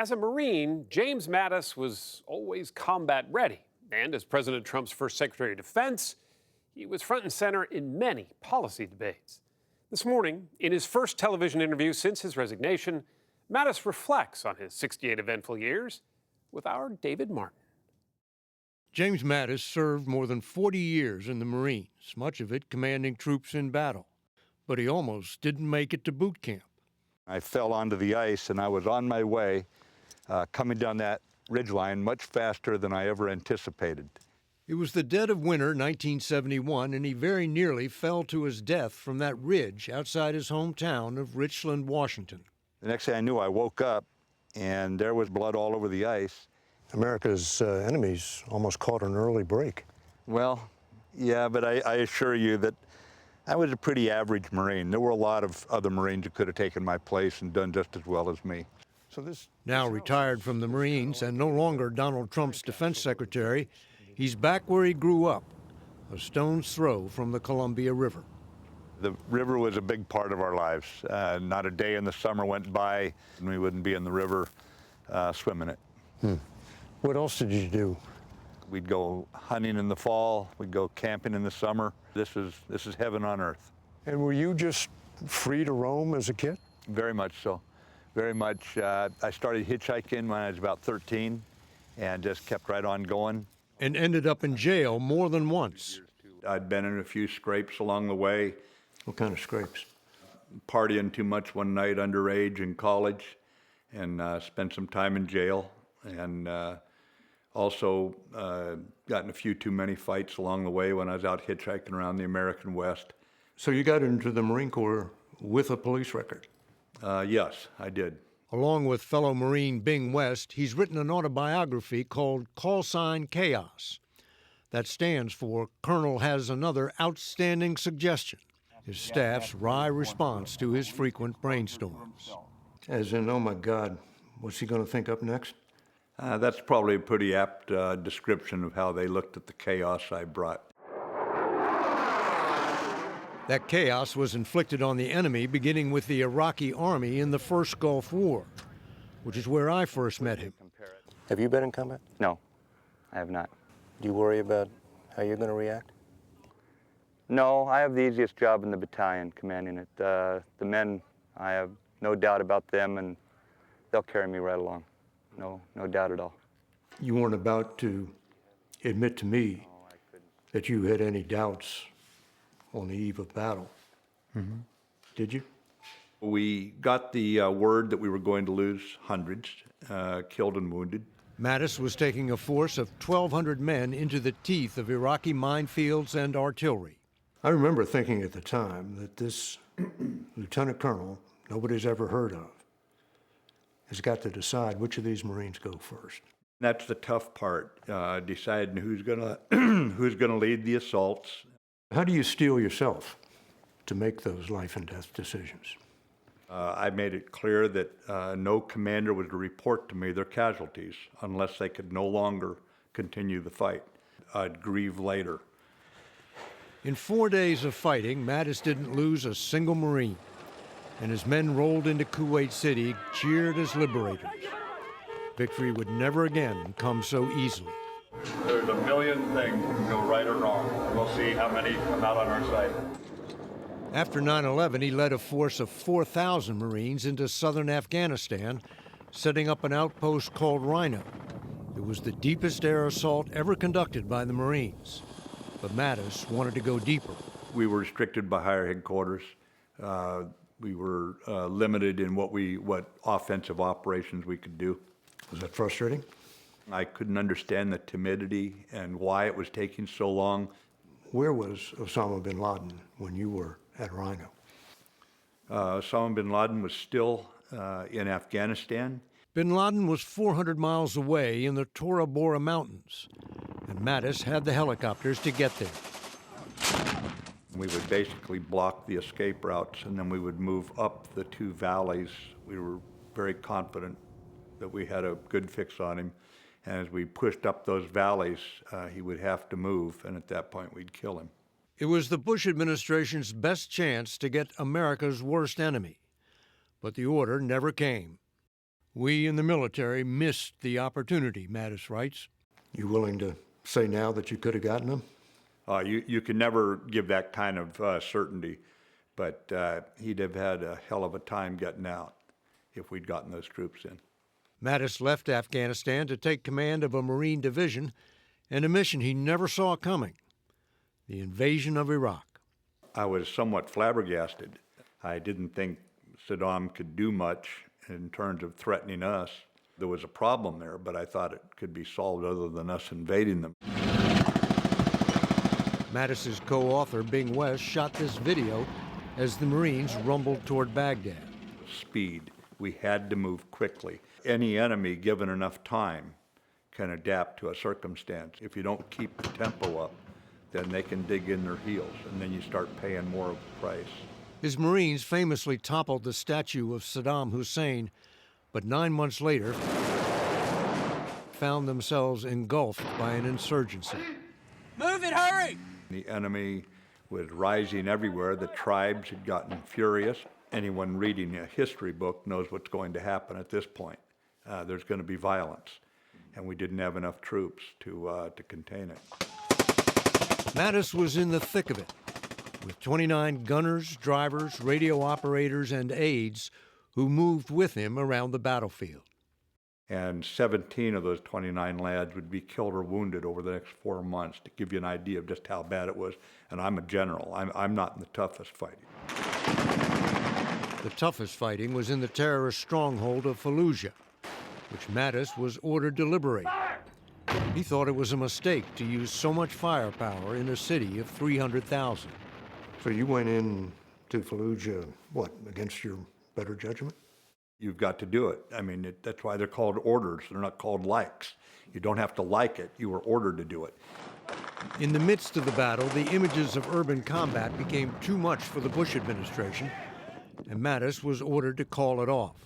As a Marine, James Mattis was always combat ready. And as President Trump's first Secretary of Defense, he was front and center in many policy debates. This morning, in his first television interview since his resignation, Mattis reflects on his 68 eventful years with our David Martin. James Mattis served more than 40 years in the Marines, much of it commanding troops in battle. But he almost didn't make it to boot camp. I fell onto the ice and I was on my way coming down that ridgeline much faster than I ever anticipated. It was the dead of winter 1971, and he very nearly fell to his death from that ridge outside his hometown of Richland, Washington. The next thing I knew, I woke up and there was blood all over the ice. America's enemies almost caught an early break. Well, yeah, but I assure you that I was a pretty average Marine. There were a lot of other Marines who could have taken my place and done just as well as me. Now retired from the Marines and no longer Donald Trump's defense secretary, he's back where he grew up, a stone's throw from the Columbia River. The river was a big part of our lives. Not a day in the summer went by and we wouldn't be in the river swimming it. What else did you do? We'd go hunting in the fall, we'd go camping in the summer. This is heaven on earth. And were you just free to roam as a kid? Very much so, very much. I started hitchhiking when I was about 13 and just kept right on going. And ended up in jail more than once. I'd been in a few scrapes along the way. What kind of scrapes? Partying too much one night underage in college and spent some time in jail. And also got in a few too many fights along the way when I was out hitchhiking around the American West. So you got into the Marine Corps with a police record? Yes, I did. Along with fellow Marine Bing West, he's written an autobiography called Call Sign Chaos. That stands for Colonel has another outstanding suggestion, his staff's wry response to his frequent brainstorms. As in, oh my God, what's he going to think up next? That's probably a pretty apt description of how they looked at the chaos I brought. That chaos was inflicted on the enemy beginning with the Iraqi army in the first Gulf War, which is where I first met him. Have you been in combat? No, I have not. Do you worry about how you're going to react? No, I have the easiest job in the battalion, commanding it. The men, I have no doubt about them, and they'll carry me right along. No doubt at all. You weren't about to admit to me that you had any doubts on the eve of battle. Did you? We got the word that we were going to lose hundreds, killed and wounded. Mattis was taking a force of 1,200 men into the teeth of Iraqi minefields and artillery. I remember thinking at the time that this lieutenant colonel nobody's ever heard of has got to decide which of these Marines go first. That's the tough part, deciding who's gonna lead the assaults. How do you steel yourself to make those life and death decisions? I made it clear that no commander was to report to me their casualties unless they could no longer continue the fight. I'd grieve later. In 4 days of fighting, Mattis didn't lose a single Marine, and his men rolled into Kuwait City, cheered as liberators. Victory would never again come so easily. There's a million things that can go right or wrong. We'll see how many come out on our side. After 9/11, he led a force of 4,000 Marines into southern Afghanistan, setting up an outpost called Rhino. It was the deepest air assault ever conducted by the Marines. But Mattis wanted to go deeper. We were restricted by higher headquarters. We were limited in what offensive operations we could do. Was that frustrating? I couldn't understand the timidity and why it was taking so long. Where was Osama bin Laden when you were at Rhino? Osama bin Laden was still in Afghanistan. Bin Laden was 400 miles away in the Tora Bora Mountains, and Mattis had the helicopters to get there. We would basically block the escape routes, and then we would move up the two valleys. We were very confident that we had a good fix on him. And as we pushed up those valleys, he would have to move, and at that point, we'd kill him. It was the Bush administration's best chance to get America's worst enemy. But the order never came. We in the military missed the opportunity, Mattis writes. You willing to say now that you could have gotten them? You can never give that kind of certainty, but he'd have had a hell of a time getting out if we'd gotten those troops in. Mattis left Afghanistan to take command of a Marine division and a mission he never saw coming, the invasion of Iraq. I was somewhat flabbergasted. I didn't think Saddam could do much in terms of threatening us. There was a problem there, but I thought it could be solved other than us invading them. Mattis's co-author, Bing West, shot this video as the Marines rumbled toward Baghdad. Speed. We had to move quickly. Any enemy, given enough time, can adapt to a circumstance. If you don't keep the tempo up, then they can dig in their heels, and then you start paying more of the price. His Marines famously toppled the statue of Saddam Hussein, but 9 months later found themselves engulfed by an insurgency. Move it, hurry! The enemy was rising everywhere. The tribes had gotten furious. Anyone reading a history book knows what's going to happen at this point. There's going to be violence, and we didn't have enough troops to contain it. Mattis was in the thick of it, with 29 gunners, drivers, radio operators, and aides who moved with him around the battlefield. And 17 of those 29 lads would be killed or wounded over the next 4 months, to give you an idea of just how bad it was. And I'm a general. I'm not in the toughest fighting. The toughest fighting was in the terrorist stronghold of Fallujah, which Mattis was ordered to liberate. He thought it was a mistake to use so much firepower in a city of 300,000. So you went in to Fallujah, what, against your better judgment? You've got to do it. I mean, that's why they're called orders. They're not called likes. You don't have to like it. You were ordered to do it. In the midst of the battle, the images of urban combat became too much for the Bush administration, and Mattis was ordered to call it off.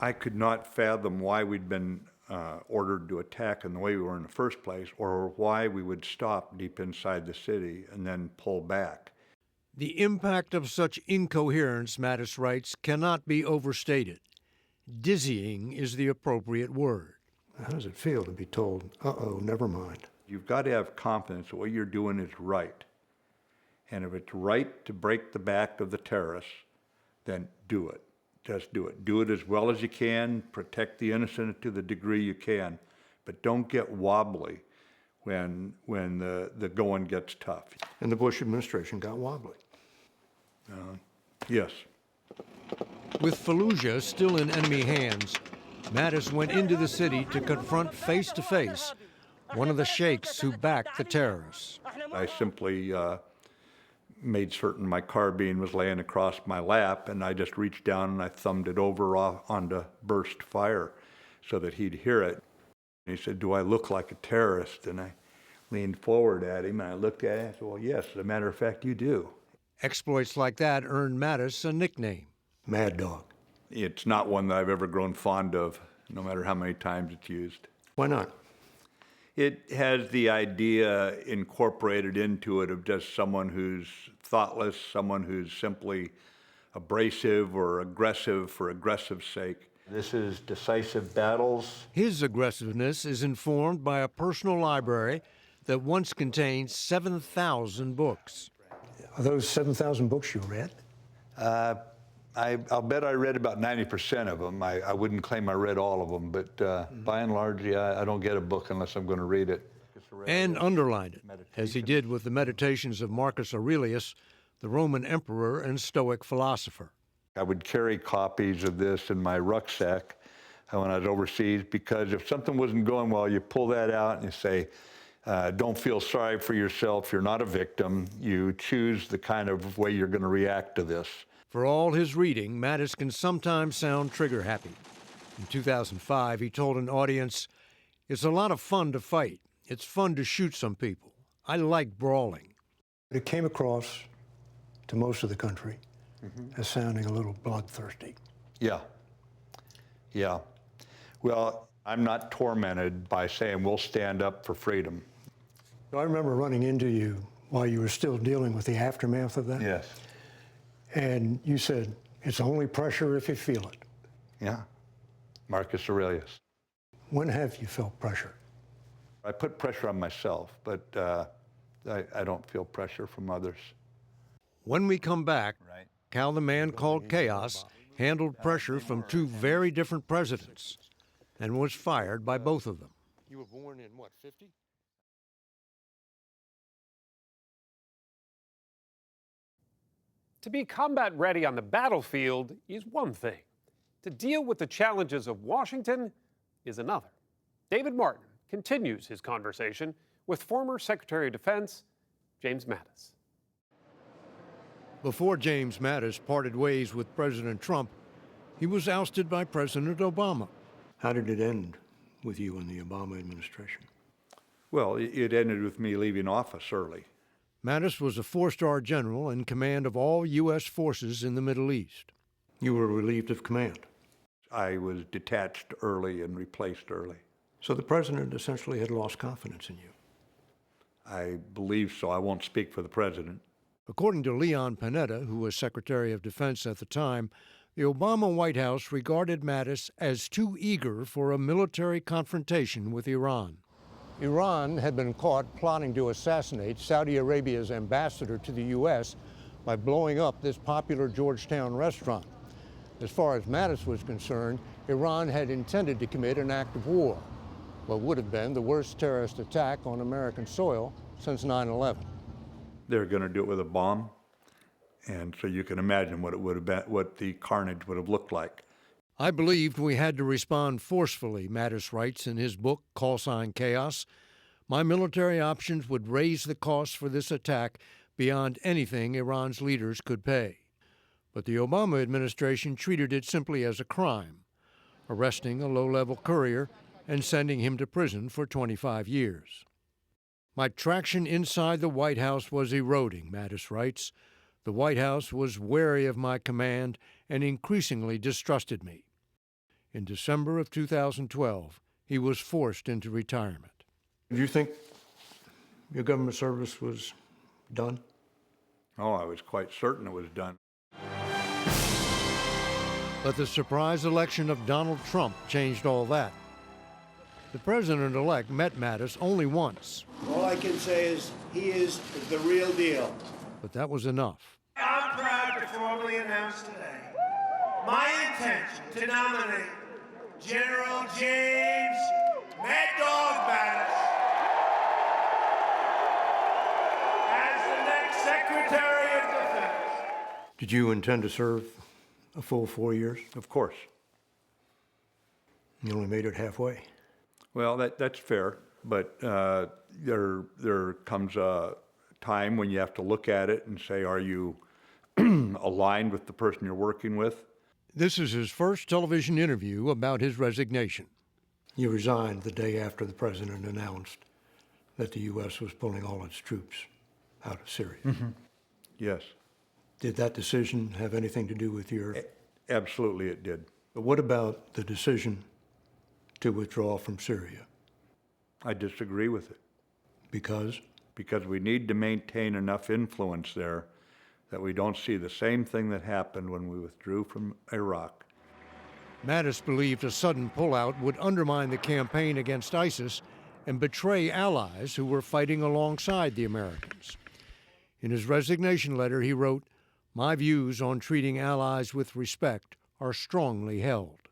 I could not fathom why we'd been ordered to attack in the way we were in the first place, or why we would stop deep inside the city and then pull back. The impact of such incoherence, Mattis writes, cannot be overstated. Dizzying is the appropriate word. How does it feel to be told, uh-oh, never mind? You've got to have confidence that what you're doing is right. And if it's right to break the back of the terrorists, then do it. Just do it. Do it as well as you can. Protect the innocent to the degree you can. But don't get wobbly when the going gets tough. And the Bush administration got wobbly. Yes. With Fallujah still in enemy hands, Mattis went into the city to confront face-to-face one of the sheikhs who backed the terrorists. I simply made certain my carbine was laying across my lap, and I just reached down and I thumbed it over onto burst fire so that he'd hear it. And he said, "Do I look like a terrorist?" And I leaned forward at him and I looked at him and I said, "Well, yes, as a matter of fact, you do." Exploits like that earned Mattis a nickname. Mad Dog. It's not one that I've ever grown fond of, no matter how many times it's used. Why not? It has the idea incorporated into it of just someone who's thoughtless, someone who's simply abrasive or aggressive for aggressive's sake. This is decisive battles. His aggressiveness is informed by a personal library that once contained 7,000 books. Are those 7,000 books you read? I'll bet I read about 90% of them. I wouldn't claim I read all of them, but by and large, I don't get a book unless I'm going to read it. And underlined it, as he did with the Meditations of Marcus Aurelius, the Roman emperor and Stoic philosopher. I would carry copies of this in my rucksack when I was overseas, because if something wasn't going well, you pull that out and you say, don't feel sorry for yourself. You're not a victim. You choose the kind of way you're going to react to this. For all his reading, Mattis can sometimes sound trigger-happy. In 2005, he told an audience, "It's a lot of fun to fight. It's fun to shoot some people. I like brawling." It came across to most of the country as sounding a little bloodthirsty. Yeah. Yeah. Well, I'm not tormented by saying we'll stand up for freedom. I remember running into you while you were still dealing with the aftermath of that. Yes. And you said, it's only pressure if you feel it. Yeah. Marcus Aurelius. When have you felt pressure? I put pressure on myself, but I don't feel pressure from others. When we come back, how the man called chaos handled pressure from two very different presidents and was fired by both of them. You were born in what, 50? To be combat ready on the battlefield is one thing. To deal with the challenges of Washington is another. David Martin continues his conversation with former Secretary of Defense James Mattis. Before James Mattis parted ways with President Trump, he was ousted by President Obama. How did it end with you and the Obama administration? Well, it ended with me leaving office early. Mattis was a four-star general in command of all U.S. forces in the Middle East. You were relieved of command. I was detached early and replaced early. So the president essentially had lost confidence in you. I believe so. I won't speak for the president. According to Leon Panetta, who was Secretary of Defense at the time, the Obama White House regarded Mattis as too eager for a military confrontation with Iran. Iran had been caught plotting to assassinate Saudi Arabia's ambassador to the U.S. by blowing up this popular Georgetown restaurant. As far as Mattis was concerned, Iran had intended to commit an act of war, what would have been the worst terrorist attack on American soil since 9/11. They're going to do it with a bomb, and so you can imagine what it would have been, what the carnage would have looked like. I believed we had to respond forcefully, Mattis writes in his book, Call Sign Chaos. My military options would raise the costs for this attack beyond anything Iran's leaders could pay. But the Obama administration treated it simply as a crime, arresting a low-level courier and sending him to prison for 25 years. My traction inside the White House was eroding, Mattis writes. The White House was wary of my command and increasingly distrusted me. In December of 2012, he was forced into retirement. Do you think your government service was done? Oh, I was quite certain it was done. But the surprise election of Donald Trump changed all that. The president-elect met Mattis only once. All I can say is he is the real deal. But that was enough. I'm proud to formally announce today my intention to nominate General James Mad Dog Mattis as the next Secretary of Defense. Did you intend to serve a full 4 years? Of course. You only made it halfway. Well, that's fair, but there comes a time when you have to look at it and say, are you aligned with the person you're working with? This is his first television interview about his resignation. You resigned the day after the president announced that the U.S. was pulling all its troops out of Syria. Mm-hmm. Yes. Did that decision have anything to do with your... Absolutely it did. But what about the decision to withdraw from Syria? I disagree with it. Because? Because we need to maintain enough influence there that we don't see the same thing that happened when we withdrew from Iraq. Mattis believed a sudden pullout would undermine the campaign against ISIS and betray allies who were fighting alongside the Americans. In his resignation letter, he wrote, "My views on treating allies with respect are strongly held."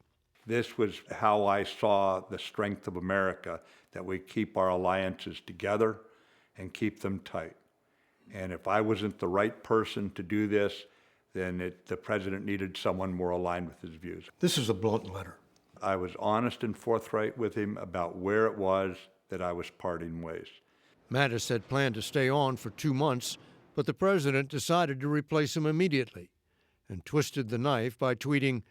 This was how I saw the strength of America, that we keep our alliances together and keep them tight. And if I wasn't the right person to do this, then the president needed someone more aligned with his views. This is a blunt letter. I was honest and forthright with him about where it was that I was parting ways. Mattis had planned to stay on for 2 months, but the president decided to replace him immediately and twisted the knife by tweeting,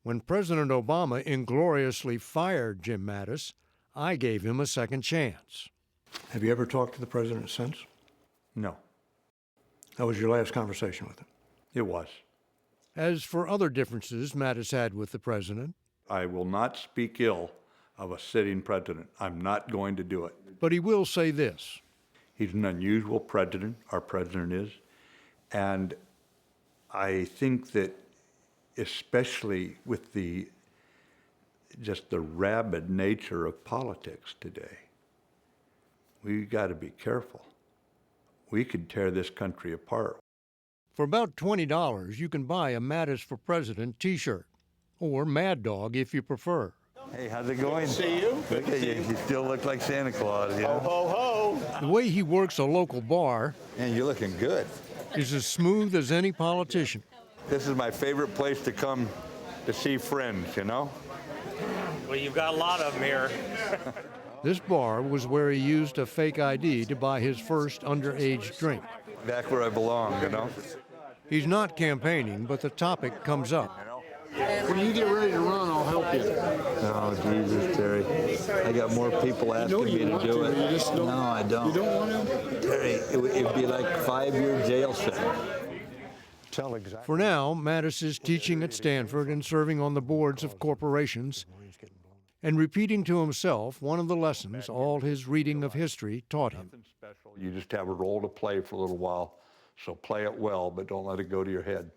"When President Obama ingloriously fired Jim Mattis, I gave him a second chance." Have you ever talked to the president since? No, That was your last conversation with him. it was. As for other differences Mattis had with the president, I will not speak ill of a sitting president. I'm not going to do it. but he will say this. He's an unusual president, our president is, and I think that especially with just the rabid nature of politics today. We got to be careful. We could tear this country apart. For about $20, you can buy a Mattis for President t-shirt, or Mad Dog if you prefer. Hey, how's it going? See you. Look at you. You still look like Santa Claus, you know? Ho, ho. The way he works a local bar And you're looking good. is as smooth as any politician. This is my favorite place to come to see friends, you know? Well, you've got a lot of them here. This bar was where he used a fake ID to buy his first underage drink. Back where I belong, you know? He's not campaigning, but the topic comes up. When you get ready to run, I'll help you. Oh, Jesus, Terry. I got more people asking me to do it. No, I don't. You don't want to? Terry, it'd be like 5-year jail sentence. Tell exactly. For now, Mattis is teaching at Stanford and serving on the boards of corporations and repeating to himself one of the lessons all his reading of history taught him. You just have a role to play for a little while, so play it well, but don't let it go to your head.